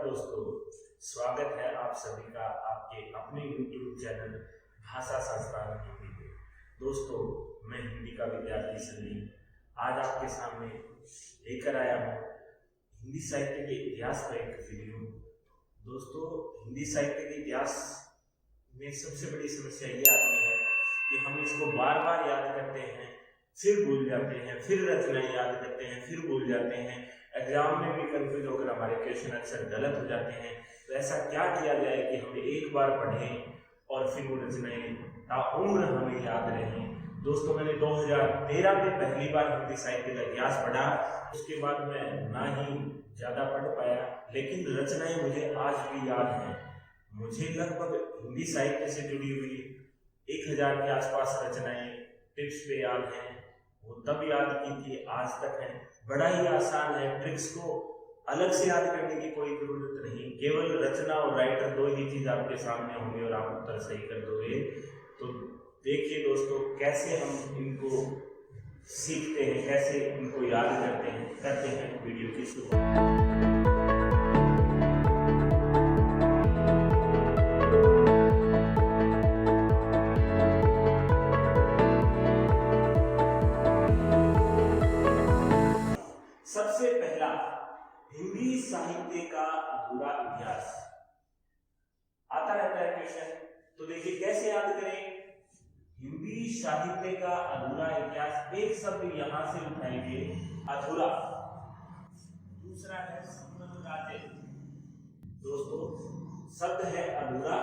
दोस्तों, स्वागत है आप सभी का आपके अपने YouTube चैनल भाषा शास्त्रार्थ हिंदी में। दोस्तों, मैं हिंदी का विद्यार्थी संदीप आज आपके सामने लेकर आया हूँ हिंदी साहित्य के इतिहास पर एक वीडियो। दोस्तों, हिंदी साहित्य के इतिहास में सबसे बड़ी समस्या ये आती है कि हम इसको बार बार याद करते हैं, फिर भूल जाते हैं, फिर रचनाएं याद करते हैं, फिर भूल जाते हैं। एग्जाम में भी कंफ्यूज होकर हमारे क्वेश्चन अक्सर गलत हो जाते हैं। तो ऐसा क्या किया जाए कि हम एक बार पढ़ें और फिर वो रचनाएं ताउम्र हमें याद रहें। दोस्तों, मैंने 2013 में पहली बार हिंदी साहित्य का इतिहास पढ़ा। उसके बाद मैं ना ही ज़्यादा पढ़ पाया, लेकिन रचनाएं मुझे आज भी याद हैं। मुझे लगभग हिंदी साहित्य से जुड़ी हुई 1000 के आसपास रचनाएं टिप्स पे याद हैं। वो तब याद की थी, आज तक है। बड़ा ही आसान है, ट्रिक्स को अलग से याद करने की कोई जरूरत नहीं। केवल रचना और राइटर दो ही चीज आपके सामने होंगे और आप उत्तर सही कर दोगे। तो देखिए दोस्तों, कैसे हम इनको सीखते हैं, कैसे इनको याद करते हैं वीडियो की शुरुआत। सबसे पहला, हिंदी साहित्य का अधूरा इतिहास। आता रहता है क्वेश्चन, तो देखिए कैसे याद करें हिंदी साहित्य का अधूरा इतिहास। एक शब्द यहां से उठाएंगे, अधूरा। दूसरा है सुमन राजे। दोस्तों, शब्द है अधूरा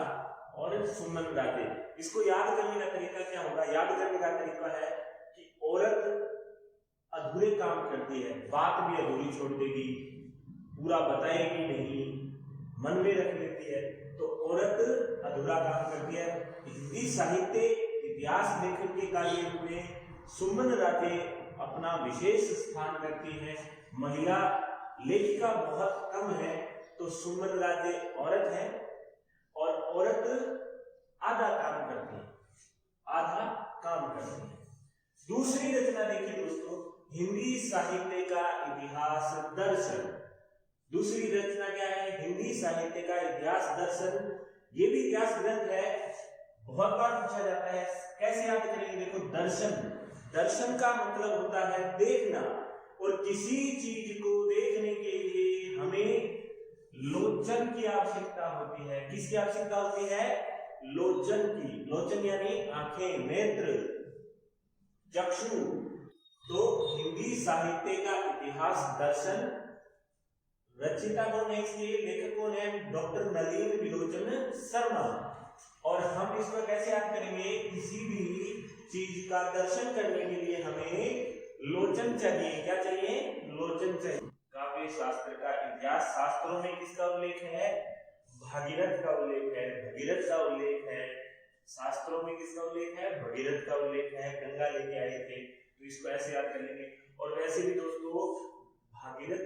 और सुमन राजे। इसको याद करने का तरीका क्या होगा? याद करने का तरीका है कि औरत अधूरे काम करती है, बात भी अधूरी छोड़ देगी, पूरा बताएगी नहीं, मन में रख लेती है, तो औरत अधूरा काम करती है। हिंदी साहित्य इतिहास लेखक के कार्य में सुमन राजे अपना विशेष स्थान रखती हैं। महिला लेखिका बहुत कम है, तो सुमन राजे औरत है और औरत आधा काम करती है, आधा काम करती है। दूसरी रचना देखिए दोस्तों, हिंदी साहित्य का इतिहास दर्शन। दूसरी रचना क्या है? हिंदी साहित्य का इतिहास दर्शन। ये भी इतिहास ग्रंथ है, बहुत बार पूछा जाता है। कैसे याद करेंगे? देखो, दर्शन, दर्शन का मतलब होता है देखना, और किसी चीज को देखने के लिए हमें लोचन की आवश्यकता होती है। किसकी आवश्यकता होती है? लोचन की। लोचन यानी आंखें, नेत्र, चक्षु। तो हिंदी साहित्य का इतिहास दर्शन रचिता कौन है? इसके लेखक कौन है? डॉक्टर नलिन विलोचन शर्मा। और हम इसको कैसे याद करेंगे? किसी भी चीज का दर्शन करने के लिए हमें लोचन चाहिए। क्या चाहिए? लोचन चाहिए। काव्य शास्त्र का इतिहास, शास्त्रों में किसका उल्लेख है? भागीरथ का उल्लेख है, भगीरथ का उल्लेख है। शास्त्रों में किसका उल्लेख है? भगीरथ का उल्लेख है। गंगा लेके आए थे, तो इसको ऐसे याद कर लेंगे। और वैसे भी दोस्तों, भगीरथ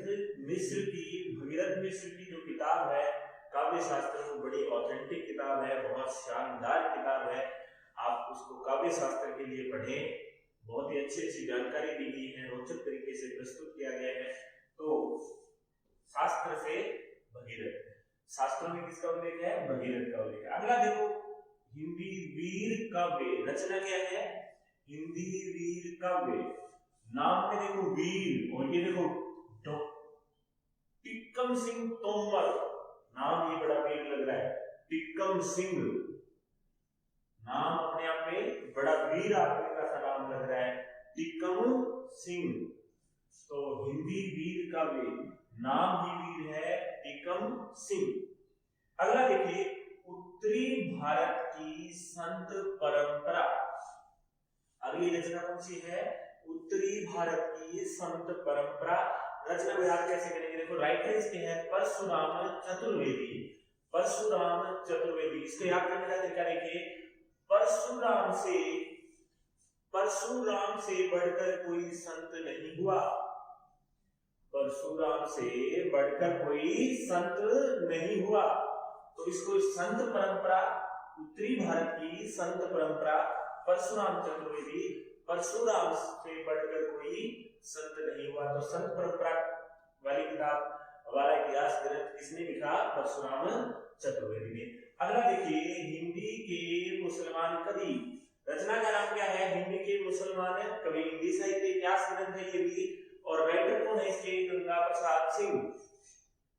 मिश्र की जो किताब है काव्य शास्त्र, वो बड़ी ऑथेंटिक किताब है, बहुत शानदार किताब है। आप उसको काव्य शास्त्र के लिए पढ़ें। बहुत ही अच्छी जानकारी दी गई है, रोचक तरीके से प्रस्तुत किया गया है। तो शास्त्र से भगीरथ, शास्त्रों में किसका उल्लेख है? भगीरथ का उल्लेख है। अगला देखो, हिंदी वीर काव्य। रचना क्या है? हिंदी वीर काव्य। नाम में देखो वीर, और ये देखो टिक्कम सिंह तोमर। नाम ये बड़ा वीर लग रहा है, टिक्कम सिंह। नाम अपने आप में बड़ा वीर आदमी का सा नाम लग रहा है, टिक्कम सिंह। तो हिंदी वीर काव्य, नाम ही वीर है, टिक्कम सिंह। अगला देखिए, उत्तरी भारत की संत परंपरा। अगली रचना कौन सी है? उत्तरी भारत की संत परंपरा। रचना को याद कैसे करेंगे? देखो, राइटर इसके हैं परशुराम चतुर्वेदी। परशुराम चतुर्वेदी, इसको याद करने का तरीका देखिए। परशुराम से बढ़कर कोई संत नहीं हुआ। परशुराम से बढ़कर कोई संत नहीं हुआ। तो इसको संत परंपरा, उत्तरी भारत की संत परंपरा, परशुराम चतुर्वेदी। परशुराम से बढ़कर कोई संत नहीं हुआ। तो संत परंपरा वाली किताब वाला इतिहास ग्रंथ किसने लिखा? परशुराम चतुर्वेदी ने। अगला देखिए, हिंदी के मुसलमान कवि, रचना का नाम क्या है? हिंदी के मुसलमान कवि, हिंदी साहित्य इतिहास ग्रंथ है ये भी, और राइटर कौन है इसके? गंगा प्रसाद सिंह।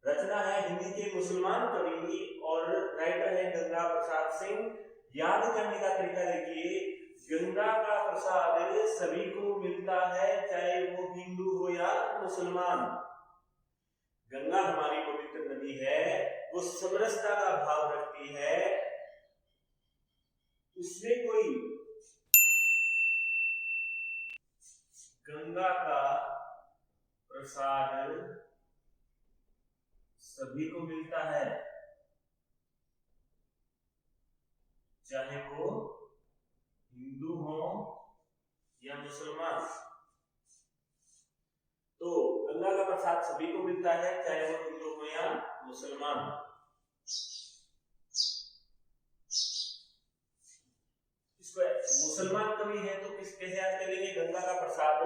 रचना है हिंदी के मुसलमान कवि और राइटर है गंगा प्रसाद सिंह। याद करने का तरीका देखिए, गंगा का प्रसाद सभी को मिलता है, चाहे वो हिंदू हो या मुसलमान। गंगा हमारी पवित्र नदी है, वो समरसता का भाव रखती है, उसमें कोई गंगा का प्रसाद सभी को मिलता है, चाहे वो हिंदू हो या मुसलमान। तो गंगा का प्रसाद सभी को मिलता है, चाहे वो हिंदू हो या मुसलमान। इसको मुसलमान कवि है तो कैसे याद करेंगे? गंगा का प्रसाद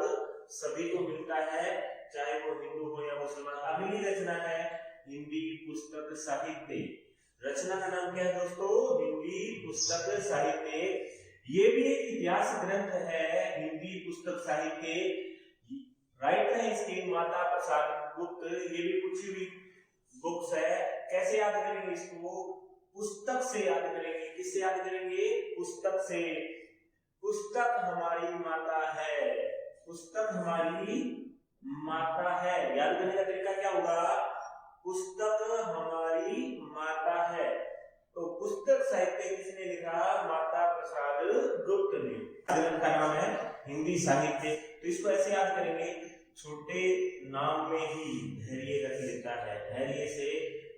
सभी को मिलता है, चाहे वो हिंदू हो या मुसलमान। अगली रचना है हिंदी पुस्तक साहित्य। रचना का नाम क्या है दोस्तों? हिंदी पुस्तक साहित्य। ये भी एक इतिहास ग्रंथ है, हिंदी पुस्तक साहित्य। राइटर है इसके माता प्रसाद गुप्त। ये भी कुछ भी बुक्स है। कैसे याद करेंगे इसको? पुस्तक से याद करेंगे। किससे याद करेंगे? पुस्तक से। पुस्तक हमारी माता है, पुस्तक हमारी माता है। याद करने का तरीका क्या होगा? पुस्तक हमारी माता है। तो पुस्तक साहित्य किसने लिखा? माता प्रसाद गुप्त ने। ग्रंथ का नाम है हिंदी साहित्य। तो इसको ऐसे याद करेंगे, छोटे नाम में ही धैर्य रख लेता है। धैर्य से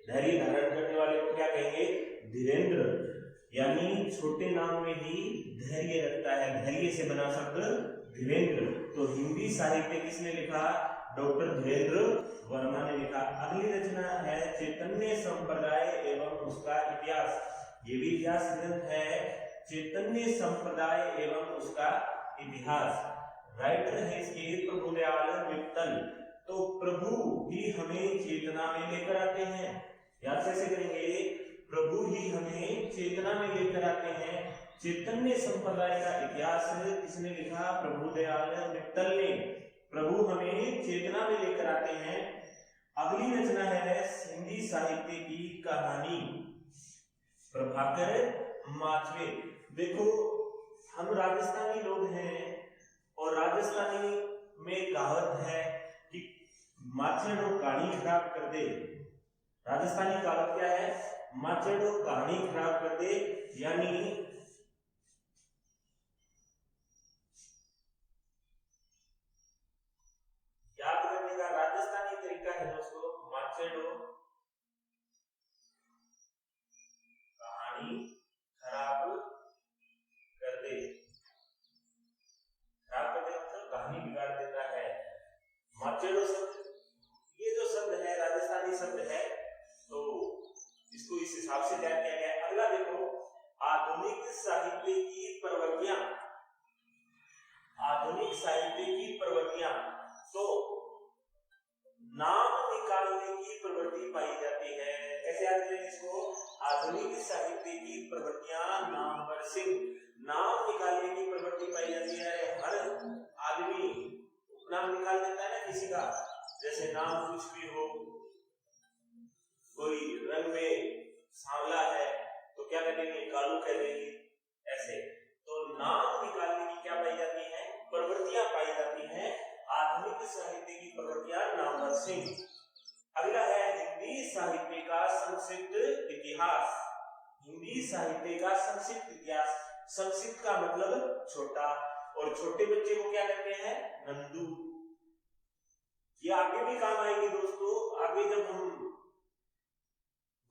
धैर्य धारण करने वाले को क्या कहेंगे? धीरेन्द्र। यानी छोटे नाम में ही धैर्य रखता है, धैर्य से बना शब्द धीरेन्द्र। तो हिंदी साहित्य किसने लिखा? डॉक्टर धीरेन्द्र वर्मा ने लिखा। अगली रचना है चैतन्य संप्रदाय एवं उसका इतिहास। ये भी इतिहास ग्रंथ है, चैतन्य संप्रदाय एवं उसका इतिहास। राइटर है इसके प्रभुदयाल मित्तल। तो प्रभु ही हमें चेतना में लेकर आते हैं। याद कैसे करेंगे? प्रभु ही हमें चेतना में लेकर आते हैं। चैतन्य संप्रदाय का इतिहास किसने लिखा? प्रभुदयाल मित्तल ने। प्रभु हमें चेतना में लेकर आते हैं। अगली रचना है हिंदी साहित्य की कहानी, प्रभाकर माचवे। देखो, हम राजस्थानी लोग हैं और राजस्थानी में कहावत है कि माचेड़ो कहानी खराब कर दे। राजस्थानी कहावत क्या है? माचेड़ो कहानी खराब कर दे। यानी याद करने का राजस्थानी तरीका है दोस्तों, माचेड़ो कहानी खराब कर दे। खराब कर दे मतलब कहानी बिगाड़ देता है। माचेड़ो शब्द, ये जो शब्द है राजस्थानी शब्द है, तो इसको इस हिसाब से तैयार किया गया। अगला देखो, आधुनिक साहित्य की प्रवृत्तियां। आधुनिक साहित्य की प्रवृत्तियां, तो नाम निकालने की प्रवृत्ति पाई जाती है। कैसे याद करेंगे इसको? आधुनिक साहित्य की प्रवृत्तियां नामवर सिंह। नाम निकालने की प्रवृत्ति पाई जाती है। हर आदमी नाम निकाल देता है ना किसी का, जैसे नाम कुछ भी हो, कोई रंग में सांवला है तो क्या कह देंगे? कालू कह देंगे। ऐसे तो नाम निकालने की क्या पाई जाती है? प्रवृत्तियां पाई जाती हैं। आधुनिक साहित्य की प्रवृत्तियां नामवर सिंह। अगला है हिंदी साहित्य का संक्षिप्त इतिहास। हिंदी साहित्य का संक्षिप्त इतिहास। संक्षिप्त का मतलब छोटा, और छोटे बच्चे को क्या कहते हैं? नंदू। ये आगे भी काम आएगी दोस्तों। आगे जब हम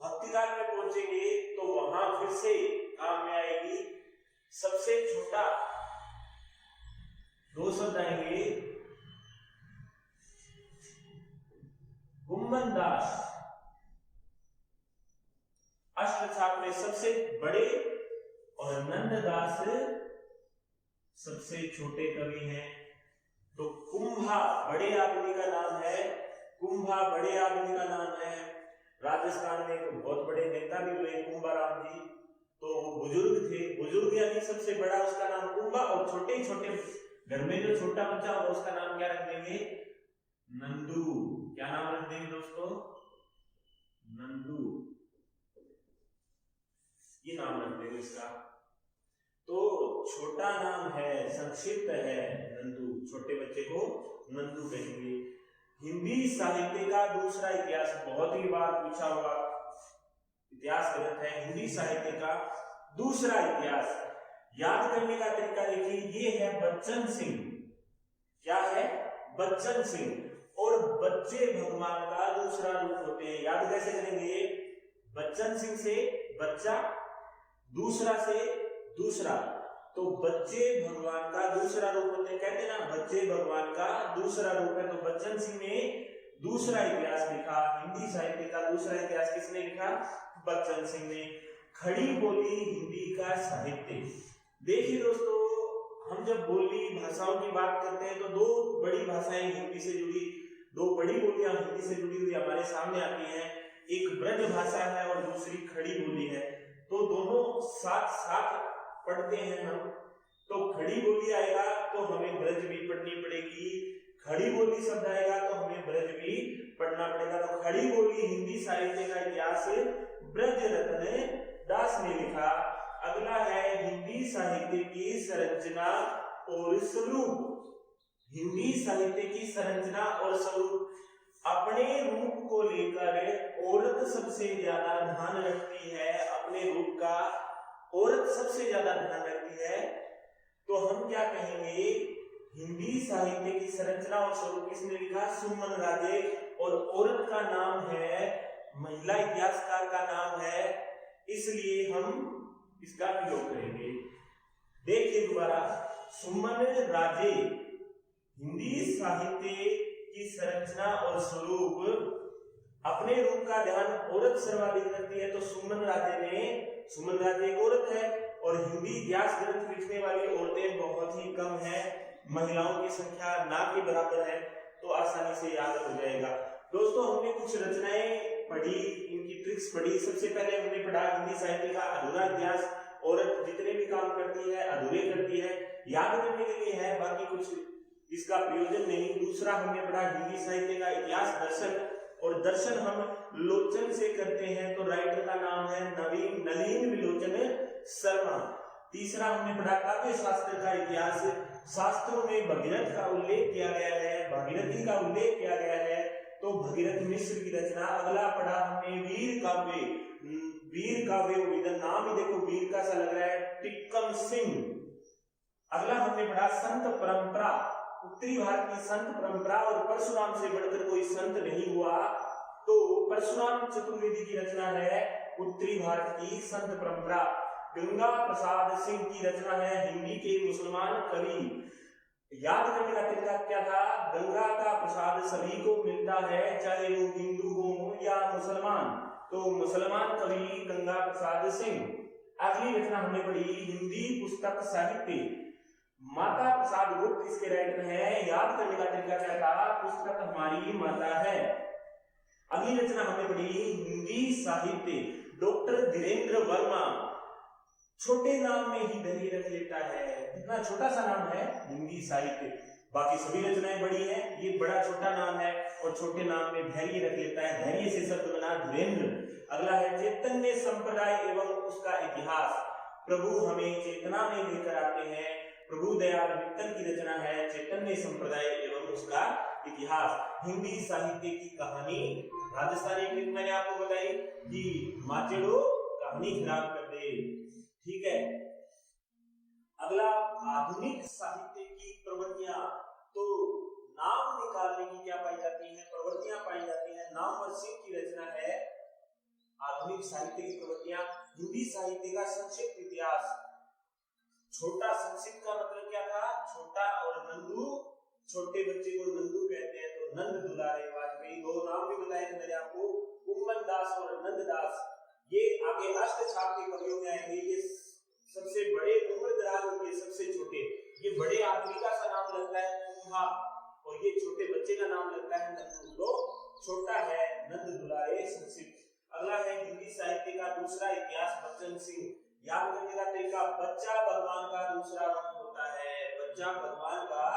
भक्तिकाल में पहुंचेंगे तो वहां फिर से काम में आएगी। सबसे छोटा दो शब्द आएंगे, गुम्मन दास। अष्टछाप में सबसे बड़े और नंददास सबसे छोटे कवि हैं। तो कुंभा बड़े आदमी का नाम है, कुंभा बड़े आदमी का नाम है। राजस्थान में एक बहुत बड़े नेता भी हुए कुंभाराम जी, तो वो बुजुर्ग थे, बुजुर्ग यानी सबसे बड़ा, उसका नाम कुंभा, और छोटे छोटे घर में जो छोटा बच्चा होगा उसका नाम क्या रख देंगे? नंदू। क्या नाम रख देंगे दोस्तों? नंदू, ये नाम रख देंगे इसका। तो छोटा नाम है, संक्षिप्त है नंदू, छोटे बच्चे को नंदू कहेंगे। हिंदी साहित्य का दूसरा इतिहास, बहुत ही बार पूछा हुआ इतिहास ग्रंथ है हिंदी साहित्य का दूसरा इतिहास। याद करने का तरीका देखिए, ये है बच्चन सिंह। क्या है? बच्चन सिंह। और बच्चे भगवान का दूसरा रूप होते हैं। याद कैसे करेंगे? बच्चन सिंह से बच्चा, दूसरा से दूसरा, तो बच्चे भगवान का दूसरा रूप होते हैं। कहते हैं ना, बच्चे भगवान का दूसरा रूप है। तो बच्चन सिंह ने दूसरा इतिहास लिखा। हिंदी साहित्य का दूसरा इतिहास किसने लिखा? बच्चन सिंह ने। खड़ी बोली हिंदी का साहित्य। देखिए दोस्तों, हम जब बोली भाषाओं की बात करते हैं तो दो बड़ी भाषाएं हिंदी से जुड़ी, दो बड़ी बोलियां हिंदी से जुड़ी हुई हमारे सामने आती हैं। एक ब्रज भाषा है और दूसरी खड़ी बोली है। तो दोनों साथ साथ पढ़ते हैं हम। तो खड़ी बोली आएगा तो हमें ब्रज भी पढ़नी पड़ेगी, खड़ी बोली शब्द आएगा तो हमें ब्रज भी पढ़ना पड़ेगा। तो खड़ी बोली हिंदी साहित्य का इतिहास ब्रज रत्न दास ने लिखा। अगला है हिंदी साहित्य की संरचना और स्वरूप। हिंदी साहित्य की संरचना और स्वरूप। अपने रूप को लेकर औरत सबसे ज्यादा ध्यान रखती है, अपने रूप का औरत सबसे ज्यादा ध्यान रखती है। तो हम क्या कहेंगे? हिंदी साहित्य की संरचना और स्वरूप किसने लिखा? सुमन राजे। और औरत का नाम है, महिला इतिहासकार का नाम है, इसलिए हम इसका प्रयोग करेंगे। देखिए दोबारा, सुमन राजे। हिंदी साहित्य की संरचना और स्वरूप। अपने रूप का ध्यान औरत सर्वाधिक रखती है, तो सुमन राजे एक औरत है। और हिंदी इतिहास ग्रंथ लिखने वाली औरतें बहुत ही कम है, महिलाओं की संख्या ना के बराबर है। तो आसानी से याद हो जाएगा। दोस्तों, हमने कुछ रचनाएं पढ़ी, इनकी ट्रिक्स पढ़ी। सबसे पहले हमने पढ़ा हिंदी साहित्य का अधूरा इतिहास। औरत जितने भी काम करती है अधूरे करती है, याद करने के लिए है, बाकी कुछ इसका प्रयोजन नहीं। दूसरा हमने पढ़ा हिंदी साहित्य का इतिहास दर्शन, और दर्शन हम लोचन से करते हैं, तो राइटर का नाम है नलिन विलोचन शर्मा। तीसरा हमने पढ़ा काव्य शास्त्र का इतिहास। शास्त्रों में भगीरथ का उल्लेख किया गया है, भागीरथी का उल्लेख किया गया है, तो भगीरथ मिश्र की रचना। अगला पढ़ा हमने वीर काव्य इधर नाम ही देखो वीर का सा लग रहा है, टिक्कम सिंह। अगला हमने पढ़ा संत परंपरा, उत्तरी भारत की संत परंपरा, और परशुराम से बढ़कर कोई संत नहीं हुआ, तो परशुराम चतुर्वेदी की रचना है उत्तरी भारत की संत परंपरा। गंगा प्रसाद सिंह की रचना है हिंदी के मुसलमान कवि। याद करने का तरीका क्या था? गंगा का प्रसाद सभी को मिलता है, चाहे वो हिंदू हो या मुसलमान। तो मुसलमान कवि गंगा प्रसाद सिंह। अगली रचना हमने पढ़ी हिंदी पुस्तक साहित्य। माता प्रसाद गुप्त इसके राइटर हैं। याद करने का तरीका क्या था? पुस्तक हमारी माता है। अगली रचना हमने पढ़ी हिंदी साहित्य, डॉक्टर धीरेन्द्र वर्मा। छोटे नाम में ही धैर्य रख लेता है, कितना छोटा सा नाम है हिंदी साहित्य। बाकी सभी रचनाएं बड़ी हैं, ये बड़ा छोटा नाम है और छोटे नाम में धैर्य रख लेता है, धैर्य से शब्द बना धीरेन्द्र। अगला है चैतन्य संप्रदाय एवं उसका इतिहास। प्रभु हमें चेतना में लेकर आते हैं, प्रभु दयाल मित्तल की रचना है चैतन्य संप्रदाय एवं उसका इतिहास। हिंदी साहित्य की कहानी, राजस्थानी ट्रिक मैंने आपको बताई कि माचेड़ो कहानी खराब कर दे, ठीक है। अगला आधुनिक साहित्य की प्रवृत्तियां, तो नाम निकालने की क्या पाई जाती है? प्रवृत्तियां पाई जाती हैं। नामवर सिंह की रचना है आधुनिक साहित्य की प्रवृत्तियां। हिंदी साहित्य का संक्षिप्त इतिहास। छोटा संक्षिप्त का मतलब क्या था? छोटा, और नंदू, छोटे बच्चे को नंदू कहते हैं, तो नंद दुलारे वाजपेयी। दो नाम भी बताए थे मैंने आपको, कुम्मन दास और नंद दास। ये आगे अष्टछाप के कवियों में आएंगे। ये सबसे बड़े उम्र दराज और ये सबसे छोटे। ये बड़े आदमी का सा नाम लगता है कुम्हा, और ये छोटे बच्चे का नाम लगता है नंदू। तो छोटा है नंद दुलारे संक्षिप्त। का दूसरा इतिहास बच्चन सिंह। याद करने का तरीका, बच्चा भगवान का दूसरा रूप होता है, बच्चा भगवान का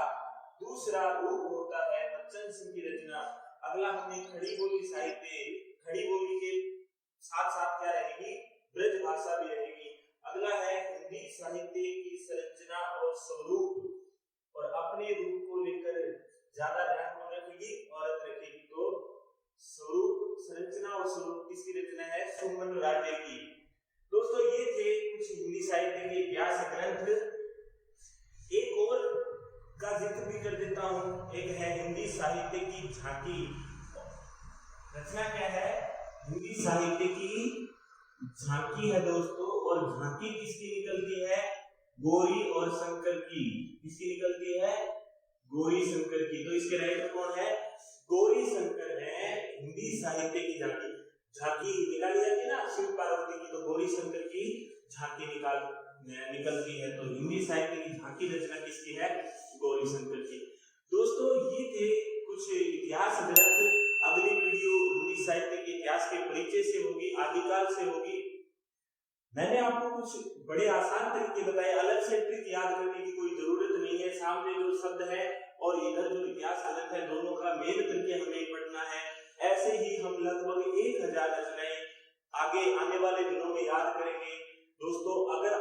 दूसरा रूप होता है, बच्चन सिंह की रचना। अगला हमने खड़ी बोली साहित्य, खड़ी बोली के साथ साथ क्या रहेगी, ब्रज भाषा भी रहेगी। अगला है हिंदी साहित्य की संरचना और स्वरूप, और अपने रूप को लेकर ज्यादा ध्यान कौन रखेगी, औरत रखेगी। तो स्वरूप, संरचना और स्वरूप किसकी रचना है, सुमन राजे की। दोस्तों ये थे कुछ हिंदी साहित्य के इतिहास ग्रंथ। एक और का जिक्र भी कर देता हूं, एक है हिंदी साहित्य की झांकी। रचना क्या है, हिंदी साहित्य की झांकी है दोस्तों, और झांकी किसकी निकलती है, गौरी और शंकर की। किसकी निकलती है, गौरी शंकर की। तो इसके राइटर कौन है, गौरी शंकर है। हिंदी साहित्य की झांकी, झांकी निकाली जाती है ना शिव पार्वती की, तो गौरी शंकर की झांकी निकलती है। तो हिंदी साहित्य की झांकी रचना किसकी है, गौरी शंकर की। दोस्तों ये थे कुछ इतिहास ग्रंथ। अगली वीडियो हिंदी साहित्य के इतिहास के परिचय से होगी, आदिकाल से होगी। मैंने आपको कुछ बड़े आसान तरीके बताए, अलग से ट्रिक याद करने की कोई जरूरत नहीं है। सामने जो शब्द है और इधर जो इतिहास ग्रंथ है, दोनों का मेल करके हमें पढ़ना है। ऐसे ही हम लगभग 1000 रचनाएं आगे आने वाले दिनों में याद करेंगे। दोस्तों अगर